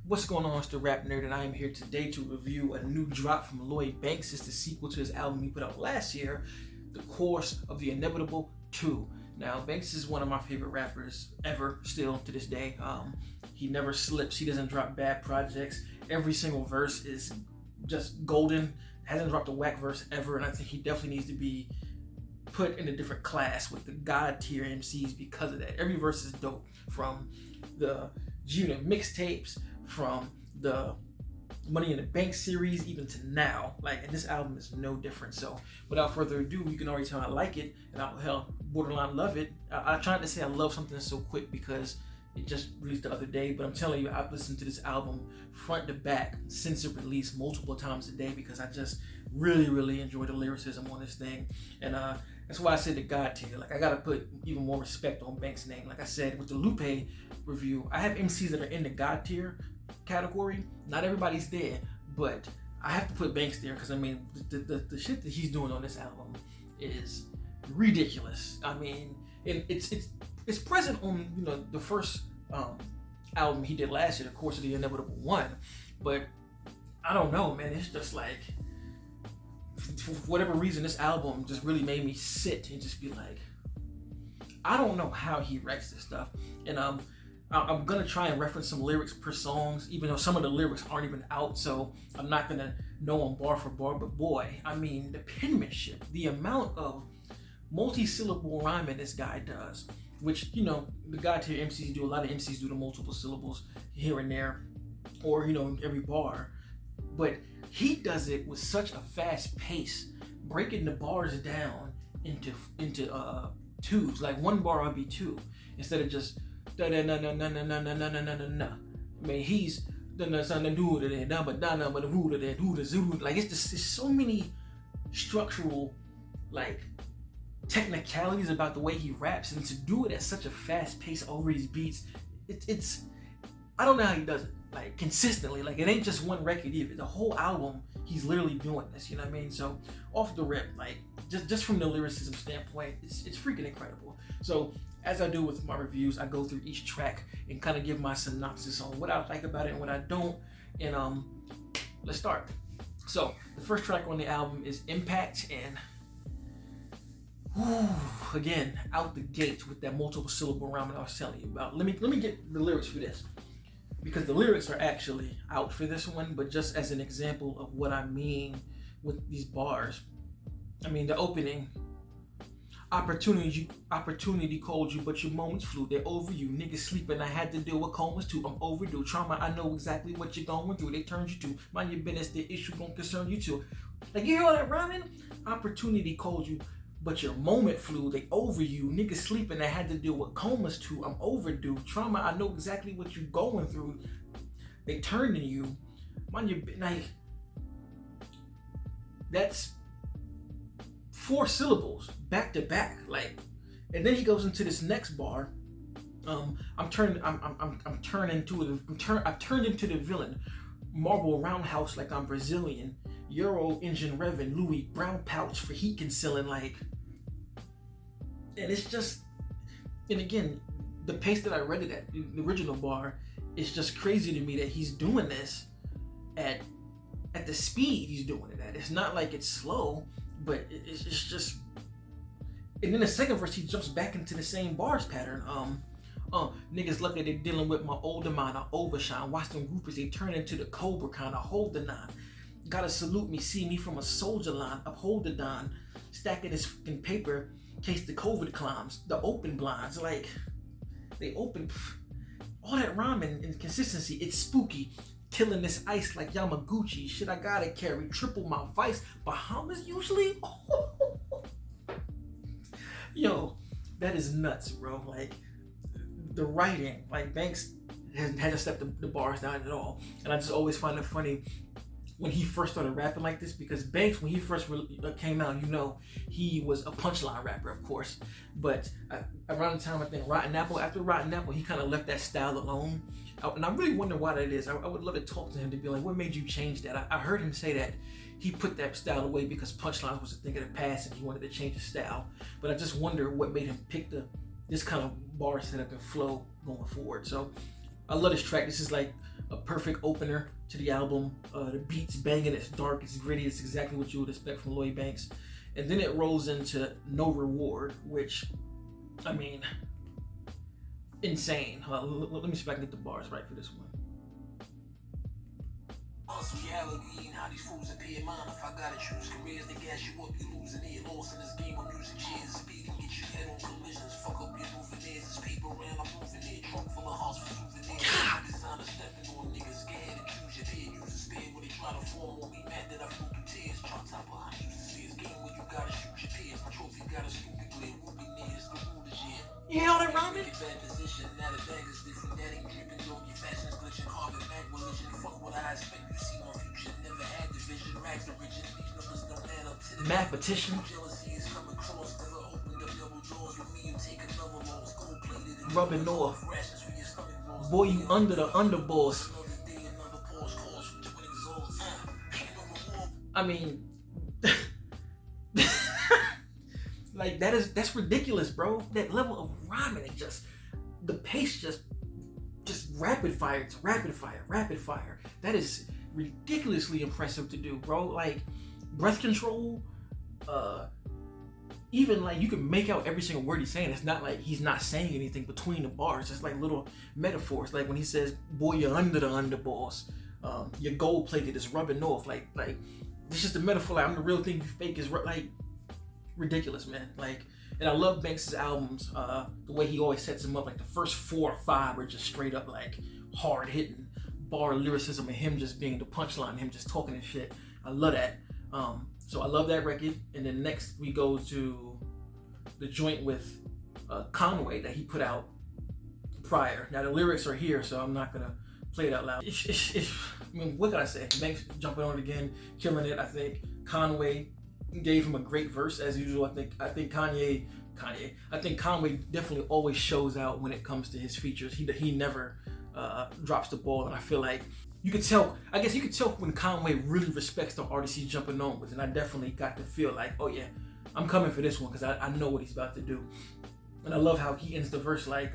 What's going on? It's the RapNerd, and I am here today to review a new drop from Lloyd. It's the sequel to his album he put out last year, The Course of the Inevitable 2. Now, Banks is one of my favorite rappers ever, still to this day. He never slips. He doesn't drop bad projects. Every single verse is just golden. Hasn't dropped a whack verse ever, and I think he definitely needs to be put in a different class with the god tier MCs because of that. Every verse is dope, from the G-Unit mixtapes, from the Money in the Bank series, even to now. And this album is no different. So without further ado, you can already tell I like it, and I borderline love it. I tried to say I love something so quick because it just released the other day, but I'm telling you, I've listened to this album front to back since it released multiple times a day because I just really enjoy the lyricism on this thing. And that's why I said the god tier. I gotta put even more respect on Banks' name. Like I said with the Lupe review, I have MCs that are in the god tier category. Not everybody's there, but I have to put Banks there because I mean the shit that he's doing on this album is ridiculous. I mean, it's present on the first album he did last year, The Course of the Inevitable 1, but I don't know, man. It's just like, for whatever reason, this album just really made me sit and just be like, I don't know how he writes this stuff. And I'm gonna try and reference some lyrics per songs, even though some of the lyrics aren't even out, so I'm not gonna know them bar for bar. But boy, I mean, the penmanship, the amount of multi-syllable rhyming this guy does, which the god tier MCs do. A lot of MCs do the multiple syllables here and there, or every bar, but he does it with such a fast pace, breaking the bars down into twos. Like one bar would be two instead of just da na na na na na na na na na na na. I mean, he's like it's just so many structural technicalities about the way he raps, and to do it at such a fast pace over these beats, it's I don't know how he does it consistently. It ain't just one record either. The whole album he's literally doing this, you know what I mean? So off the rip, just from the lyricism standpoint, it's freaking incredible. So as I do with my reviews, I go through each track and kind of give my synopsis on what I like about it and what I don't. And let's start. So the first track on the album is Impact, and again, out the gate with that multiple syllable rhyming I was telling you about. Let me get the lyrics for this, because the lyrics are actually out for this one, but just as an example of what I mean with these bars. I mean, the opening, opportunity called you, but your moments flew. They're over you. Niggas sleeping, I had to deal with comas too. I'm overdue. Trauma, I know exactly what you're going through. They turned you to. Mind your business, the issue gon' concern you too. You hear all that rhyming? Opportunity called you, but your moment flew. They over you. Niggas sleeping, I had to deal with comas too. I'm overdue. Trauma, I know exactly what you going through. They turning you. Mind your that's 4 syllables back to back. And then he goes into this next bar. I've turned into the villain. Marble roundhouse like I'm Brazilian. Euro engine revving. Louis brown pouch for heat concealing. And it's just, and again, the pace that I read it at, the original bar, it's just crazy to me that he's doing this at the speed he's doing it at. It's not like it's slow, but it's just. And then the second verse, he jumps back into the same bars pattern. Niggas lucky they dealing with my older mind. I overshine. Watch them groupies, they turn into the Cobra kind of hold the 9. Gotta salute me, see me from a soldier line. Uphold the Don, stacking this fucking paper in case the COVID climbs. The open blinds, they open. All that rhyming and consistency, it's spooky. Killing this ice like Yamaguchi. Shit, I gotta carry triple my vice. Bahamas usually. Yo, that is nuts, bro. The writing, Banks hasn't had to step the bars down at all. And I just always find it funny when he first started rapping like this, because Banks, when he first came out, he was a punchline rapper, of course. But around the time, I think after Rotten Apple, he kind of left that style alone. And I really wonder why that is. I would love to talk to him to be like, what made you change that? I heard him say that he put that style away because punchlines was a thing of the past and he wanted to change his style. But I just wonder what made him pick this kind of bar setup and flow going forward. So I love this track. This is a perfect opener to the album. The beat's banging, it's dark, it's gritty, it's exactly what you would expect from Lloyd Banks. And then it rolls into No Reward, which, I mean, insane. Let me see if I can get the bars right for this one. Reality, how these fools appear mine. If I gotta choose careers, they gas you up, you losing it. Lost in this game of music, cheers, speed and get you head on collisions. Fuck up your souvenirs, it's paper around, I'm moving it. Trunk full of hearts for souvenirs. Designer stepping on niggas, scared and choose your peer. Use a spear when they try to form on me, mad that I flew through tears. Drop top behind you to see this game where you gotta shoot your peers. My trophy got a stupid clear, whoopie nears, the rule is yeah. You hear all that rhyming? Bad position, now the bag is different. That ain't dripping, dog, your fashion's glitching. Carbon back religion, fuck what I expect. You see my future, never had division. Rags the riches, these numbers don't add up to the mathematician. Jealousy is coming across, never opened up double doors with me. You take another loss, gold plated and rubbing north. Boy, you under the underboss. I mean, like that's ridiculous, bro. That level of rhyming, it just, the pace just rapid fire. It's rapid fire. That is ridiculously impressive to do, bro. Like breath control, even like you can make out every single word he's saying. It's not like he's not saying anything between the bars. It's like little metaphors. Like when he says, "Boy, you're under the underboss. Your gold plated is rubbing off." Like it's just a metaphor. Like I'm the real thing, you fake is like ridiculous, man. Like, and I love Banks' albums. The way he always sets them up. Like the first 4 or 5 are just straight up like hard hitting bar lyricism and him just being the punchline, him just talking and shit. I love that. So I love that record. And then next we go to the joint with Conway that he put out prior. Now the lyrics are here, so I'm not gonna play it out loud. I mean, what can I say? Banks jumping on it again, killing it. I think Conway gave him a great verse as usual. I think Conway definitely always shows out when it comes to his features. He never drops the ball, and I feel like you could tell. I guess you could tell when Conway really respects the artist he's jumping on with, and I definitely got to feel like, oh yeah, I'm coming for this one because I know what he's about to do. And I love how he ends the verse like,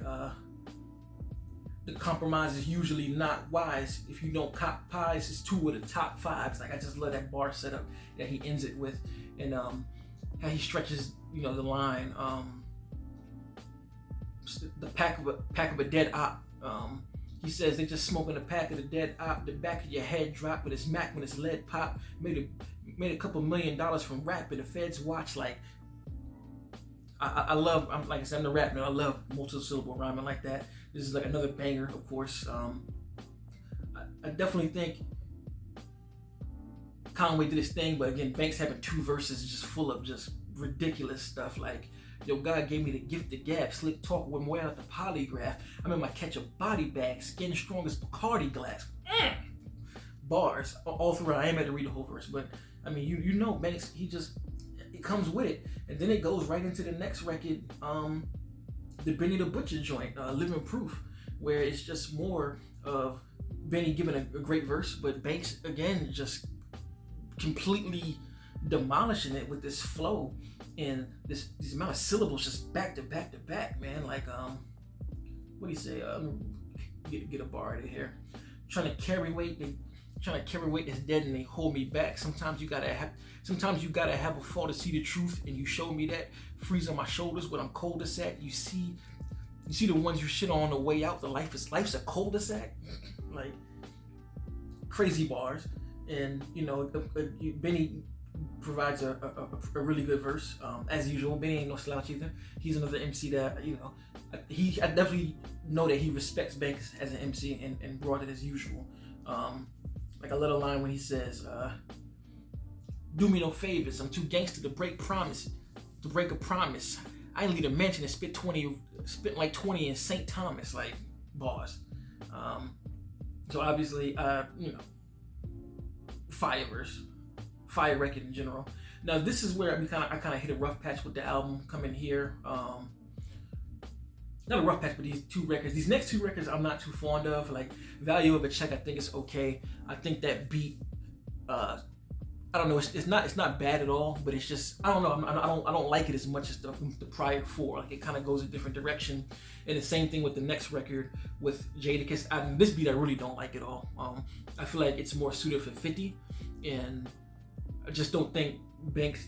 the compromise is usually not wise. If you don't cop pies, it's 2 of the top 5s. Like I just love that bar setup that he ends it with, and how he stretches, the line. The pack of a dead op. He says they just smoking a pack of the dead op. The back of your head drop with his Mac when his lead pop. Made a couple $1 million from rap, and the feds watch. Like I love. Like I said, I'm the rap man. I love multi-syllable rhyming like that. This is like another banger, of course. I definitely think Conway did his thing, but again, Banks having 2 verses is just full of just ridiculous stuff. Like, yo, God gave me the gift of gab, slick talk with more out the polygraph. I remember I catch a body bag, skin strong as Bacardi glass. Bars all throughout. I ain't had to read the whole verse, but I mean, you know, Banks, it comes with it, and then it goes right into the next record, the Benny the Butcher joint, Living Proof, where it's just more of Benny giving a great verse, but Banks again just completely demolishing it with this flow and this amount of syllables just back to back to back, man. Like what do you say? Get a bar out of here. Trying to carry weight that's dead and they hold me back. Sometimes you gotta have a fall to see the truth, and you show me that. Freeze on my shoulders when I'm coldest at. You see the ones you shit on the way out. Life's a cul-de-sac. Like crazy bars, and Benny provides a really good verse as usual. Benny ain't no slouch either. He's another MC that I definitely know that he respects Banks as an MC and brought it as usual. Like I love a line when he says, "Do me no favors. I'm too gangster to break a promise. I ain't leave a mansion and spit like 20 in St. Thomas." Like bars. So obviously, fire verse, fire record in general. Now this is where I kind of hit a rough patch with the album coming here. Not a rough patch, but these 2 records. These next 2 records I'm not too fond of. Like Value of a Check, I think it's okay. I think that beat I don't know. It's not bad at all, but it's just I don't know. I don't like it as much as the prior four. Like it kind of goes a different direction. And the same thing with the next record with Jadakiss. This beat I really don't like at all. I feel like it's more suited for 50, and I just don't think Banks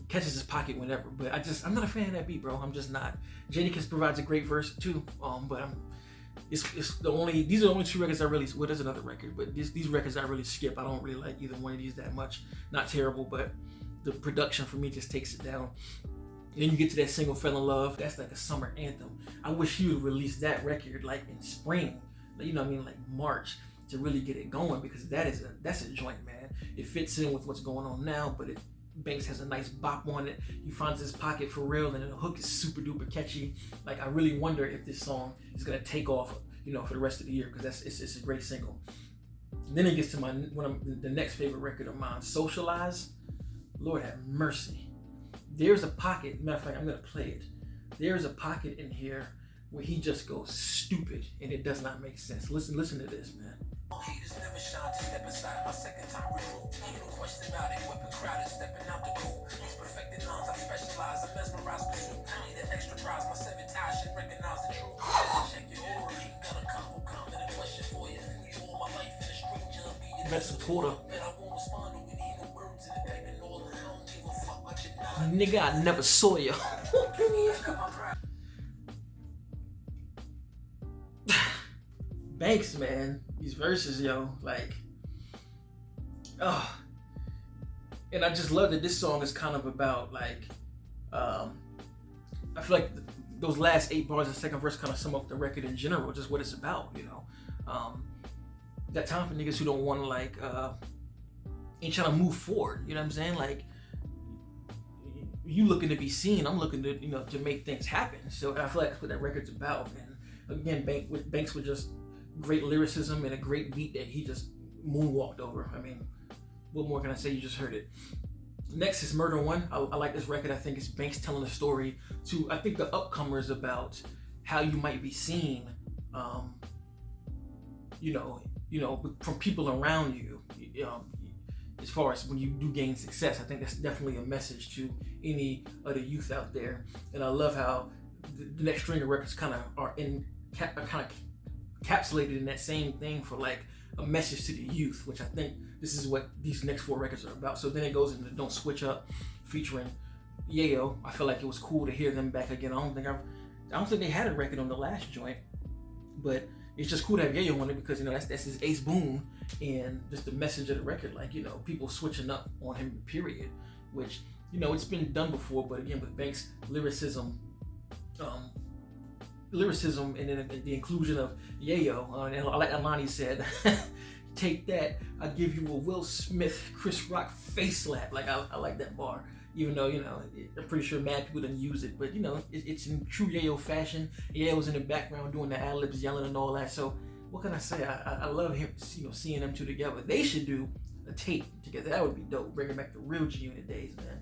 catches his pocket whenever. But I'm not a fan of that beat, bro. I'm just not. Jadakiss provides a great verse too. But these are the only two records I really. Well, there's another record, but these records I really skip. I don't really like either one of these that much. Not terrible, but the production for me just takes it down. And then you get to that single "Fell in Love." That's like a summer anthem. I wish he would release that record like in spring, you know what I mean, like March, to really get it going, because that's a joint, man. It fits in with what's going on now, but Banks has a nice bop on it. He finds his pocket for real, and the hook is super duper catchy. Like I really wonder if this song is gonna take off, you know, for the rest of the year, because it's a great single. And then it gets to the next favorite record of mine, "Socialize." Lord have mercy. There's a pocket. Matter of fact, I'm gonna play it. There's a pocket in here where he just goes stupid, and it does not make sense. Listen to this, man. Haters never shine to step inside my second time removed. Ain't no question about it. Whipping crowd is stepping out the cool. These perfected lines, I specialize. I mesmerize pursuit. I need an extra prize. My seven ties should recognize the truth. Check your aura. Ain't got a combo comment and question for you. You all my life in a stranger. Be your best supporter. But I won't respond to any of the words in the paper. I don't give a fuck what you know. Nigga, I never saw you. Banks, man, these verses, yo, like, and I just love that this song is kind of about, like, I feel like those last 8 bars of the second verse kind of sum up the record in general, just what it's about, you know. Got time for niggas who don't want to, like, ain't trying to move forward, you know what I'm saying? Like, you looking to be seen, I'm looking to, you know, to make things happen. So I feel like that's what that record's about. And again, Banks with just great lyricism and a great beat that he just moonwalked over. I mean, what more can I say? You just heard it. Next is Murder One. I like this record. I think it's Banks telling a story to, I think, the upcomers about how you might be seen, you know, from people around you. As far as when you do gain success, I think that's definitely a message to any of the youth out there. And I love how the next string of records kind of are encapsulated in that same thing for like a message to the youth, which I think this is what these next 4 records are about. So then it goes into Don't Switch Up, featuring Yayo. I feel like it was cool to hear them back again. I don't think they had a record on the last joint, but it's just cool to have Yayo on it, because, you know, that's his ace boom, and just the message of the record, like, you know, people switching up on him, period. Which, you know, it's been done before, but again, with Banks' lyricism, and then the inclusion of Yayo, and like Alani said, take that, I'll give you a Will Smith, Chris Rock face slap. Like, I like that bar, even though, you know, I'm pretty sure mad people didn't use it, but, you know, it's in true Yayo fashion. Yayo's in the background doing the ad-libs, yelling and all that. So what can I say? I love him, you know, seeing them two together. They should do a tape together. That would be dope. Bringing back the real G-Unit days, man.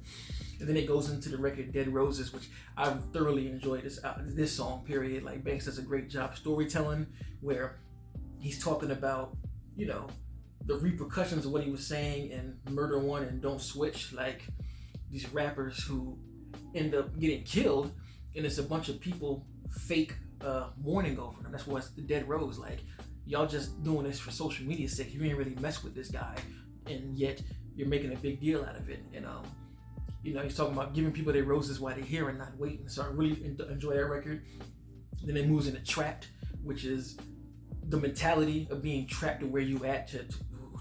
And then it goes into the record Dead Roses, which I thoroughly enjoyed this song, period. Like, Banks does a great job storytelling, where he's talking about, you know, the repercussions of what he was saying in Murder One and Don't Switch. Like, these rappers who end up getting killed, and it's a bunch of people fake mourning over them. That's what's the Dead Rose. Like, y'all just doing this for social media's sake. You ain't really mess with this guy, and yet you're making a big deal out of it. And you know, he's talking about giving people their roses while they're here and not waiting. So I really enjoy that record. Then it moves into Trapped, which is the mentality of being trapped to where you at, to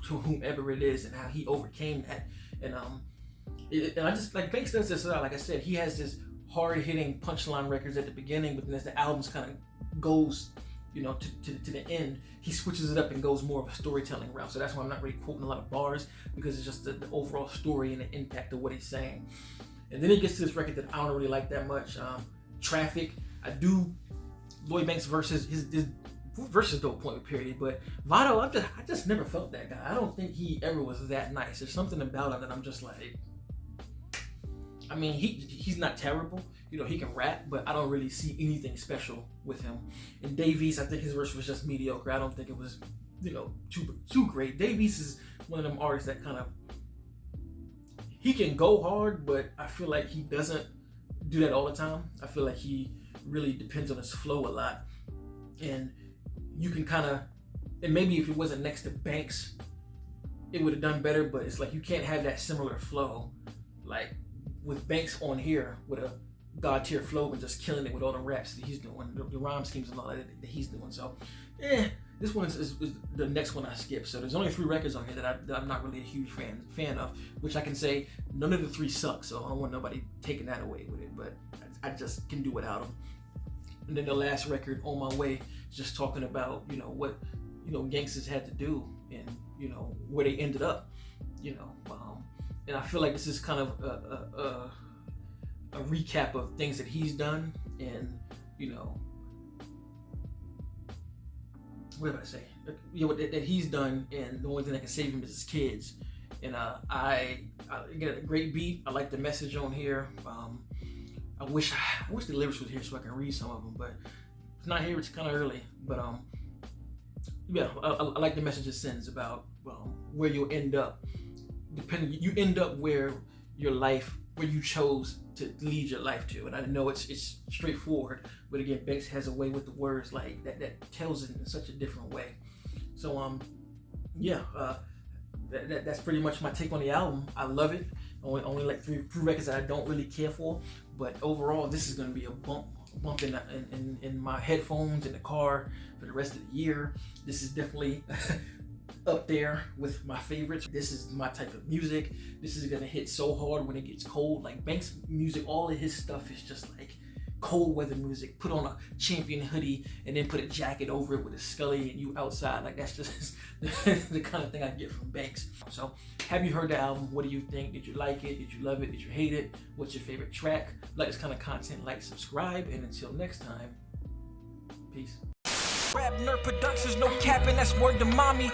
whomever it is, and how he overcame that. And I just, like, Banks does this a lot. Like I said, he has this hard-hitting punchline records at the beginning, but then as the albums kind of goes, you know, to the end, he switches it up and goes more of a storytelling route. So that's why I'm not really quoting a lot of bars, because it's just the overall story and the impact of what he's saying. And then he gets to this record that I don't really like that much, Traffic. I do Lloyd Banks versus his versus dope point, period. But Vado, I just never felt that guy. I don't think he ever was that nice. There's something about him that I'm just like, I mean, he's not terrible. You know, he can rap, but I don't really see anything special with him. And Davies, I think his verse was just mediocre. I don't think it was, you know, too great. Davies is one of them artists that kind of he can go hard, but I feel like he doesn't do that all the time. I feel like he really depends on his flow a lot, and you can kind of, and maybe if it wasn't next to Banks, it would have done better. But it's like you can't have that similar flow, like with Banks on here with a god tier flow and just killing it with all the raps that he's doing, the rhyme schemes and all that he's doing. So, this one is the next one I skipped. So there's only 3 records on here that I'm not really a huge fan of, which I can say none of the 3 suck. So I don't want nobody taking that away with it, but I just can do without them. And then the last record, On My Way, is just talking about, you know, what, you know, gangsters had to do and, you know, where they ended up, you know. And I feel like this is kind of a recap of things that he's done, and, you know, what did I say? You know, that he's done, and the only thing that can save him is his kids. And I get a great beat. I like the message on here. I wish the lyrics was here so I can read some of them, but it's not here. It's kind of early, but yeah, I like the message it sends about where you'll end up. You end up where you chose to lead your life to. And I know it's straightforward, but again, Banks has a way with the words like that tells it in such a different way. So yeah, that's pretty much my take on the album. I love it. Only like 3 records that I don't really care for, but overall, this is going to be a bump in my headphones in the car for the rest of the year. This is definitely up there with my favorites. This is my type of music. This is gonna hit so hard when it gets cold. Like Banks' music, all of his stuff is just like cold weather music. Put on a Champion hoodie and then put a jacket over it with a Scully and you outside. Like that's just the kind of thing I get from Banks. So have you heard the album? What do you think? Did you like it? Did you love it? Did you hate it? What's your favorite track? Like this kind of content, like, subscribe, and until next time, peace. RapNerd Productions, no capping, that's word to mommy.